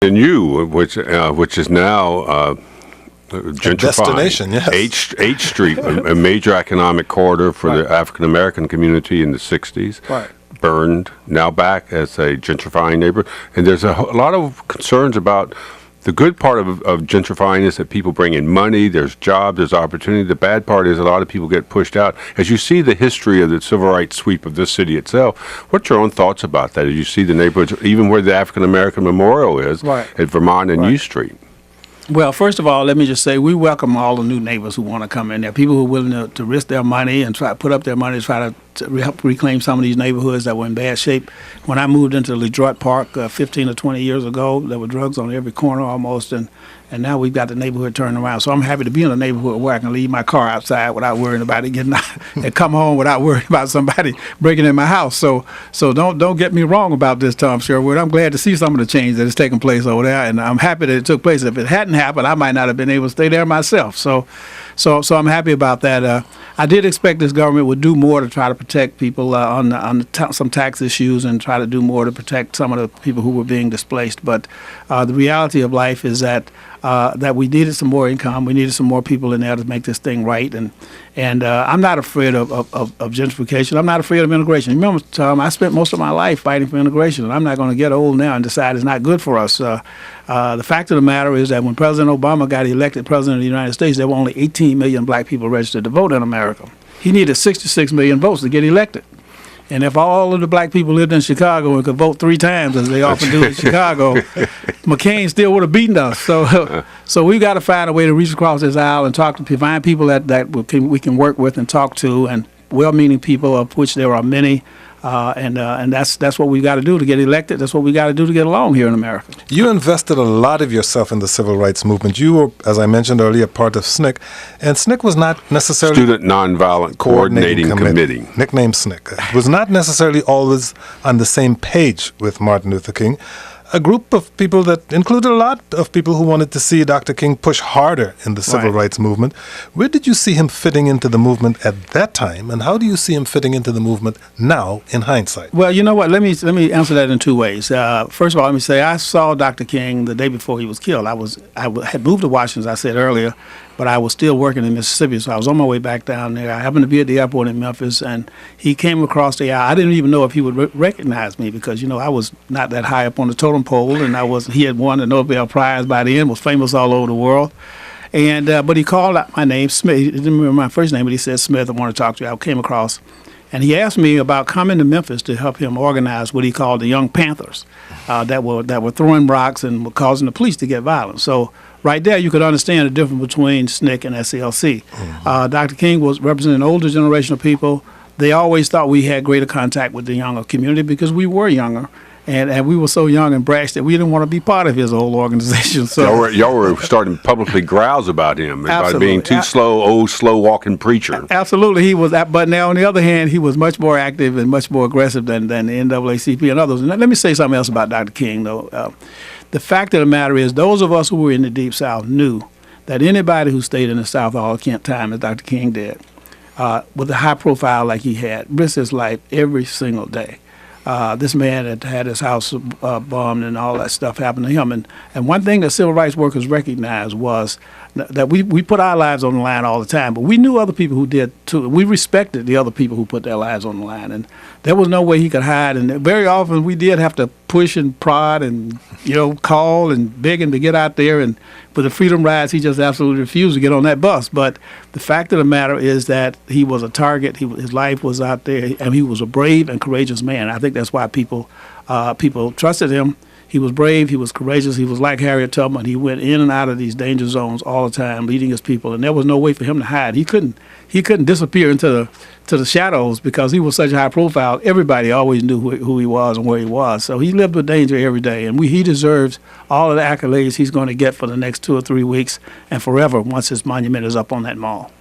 And you, which is now gentrifying. Destination, yes. H Street, a major economic corridor for the African American community in the 60s. Right. Burned, now back as a gentrifying neighborhood. And there's a lot of concerns about the good part of gentrifying is that people bring in money, there's jobs, there's opportunity. The bad part is a lot of people get pushed out. As you see the history of the civil rights sweep of this city itself, what's your own thoughts about that? As you see the neighborhoods, even where the African American Memorial is, at Vermont and U Street. Well, first of all, let me just say we welcome all the new neighbors who want to come in there. People who are willing to risk their money and try to put up their money to try to help reclaim some of these neighborhoods that were in bad shape. When I moved into LeDroit Park 15 or 20 years ago, there were drugs on every corner almost, and now we've got the neighborhood turned around. So I'm happy to be in a neighborhood where I can leave my car outside without worrying about it getting out and come home without worrying about somebody breaking in my house. So don't get me wrong about this, Tom Sherwood. I'm glad to see some of the change that is taking place over there, and I'm happy that it took place. If it hadn't happened, I might not have been able to stay there myself. So I'm happy about that. I did expect this government would do more to try to protect people on some tax issues and try to do more to protect some of the people who were being displaced. But the reality of life is that we needed some more income. We needed some more people in there to make this thing right. And I'm not afraid of gentrification. I'm not afraid of immigration. Remember, Tom, I spent most of my life fighting for immigration, and I'm not going to get old now and decide it's not good for us. The fact of the matter is that when President Obama got elected president of the United States, there were only 18 million black people registered to vote in America. He needed 66 million votes to get elected. And if all of the black people lived in Chicago and could vote 3 times, as they often do in Chicago, McCain still would have beaten us. So we've got to find a way to reach across this aisle and find people that we can work with and talk to, and well-meaning people, of which there are many. And that's what we got to do to get elected. That's what we got to do to get along here in America. You invested a lot of yourself in the civil rights movement. You were, as I mentioned earlier, part of SNCC, and SNCC was not necessarily Student Nonviolent Coordinating Committee, nicknamed SNCC. It was not necessarily always on the same page with Martin Luther King. A group of people that included a lot of people who wanted to see Dr. King push harder in the civil rights movement. Where did you see him fitting into the movement at that time, and how do you see him fitting into the movement now in hindsight? Well, you know what? Let me answer that in 2 ways. First of all, let me say I saw Dr. King the day before he was killed. I had moved to Washington, as I said earlier, but I was still working in Mississippi, so I was on my way back down there. I happened to be at the airport in Memphis, and he came across the aisle. I didn't even know if he would recognize me because, I was not that high up on the totem pole, and he had won the Nobel Prize by then, was famous all over the world. And but he called out my name, Smith. He didn't remember my first name, but he said, "Smith, I want to talk to you." I came across, and he asked me about coming to Memphis to help him organize what he called the Young Panthers that were throwing rocks and were causing the police to get violent. So right there, you could understand the difference between SNCC and SCLC. Dr. King was representing an older generation of people. They always thought we had greater contact with the younger community because we were younger. And we were so young and brash that we didn't want to be part of his whole organization. So y'all were starting to publicly grouse about him, about being too slow walking preacher. Absolutely, he was. But now, on the other hand, he was much more active and much more aggressive than the NAACP and others. And let me say something else about Dr. King, though. The fact of the matter is, those of us who were in the Deep South knew that anybody who stayed in the South all the time, as Dr. King did, with a high profile like he had, risked his life every single day. This man had his house bombed and all that stuff happened to him. And one thing that civil rights workers recognized was that we put our lives on the line all the time, but we knew other people who did too. We respected the other people who put their lives on the line, and there was no way he could hide. And very often we did have to push and prod and call and beg him to get out there. And for the Freedom Rides, he just absolutely refused to get on that bus. But the fact of the matter is that he was a target. His life was out there, and he was a brave and courageous man. I think that's why people trusted him. He was brave, he was courageous, he was like Harriet Tubman. He went in and out of these danger zones all the time, leading his people, and there was no way for him to hide. He couldn't disappear into the shadows because he was such a high profile. Everybody always knew who he was and where he was. So he lived with danger every day, and he deserves all of the accolades he's going to get for the next 2 or 3 weeks and forever once his monument is up on that mall.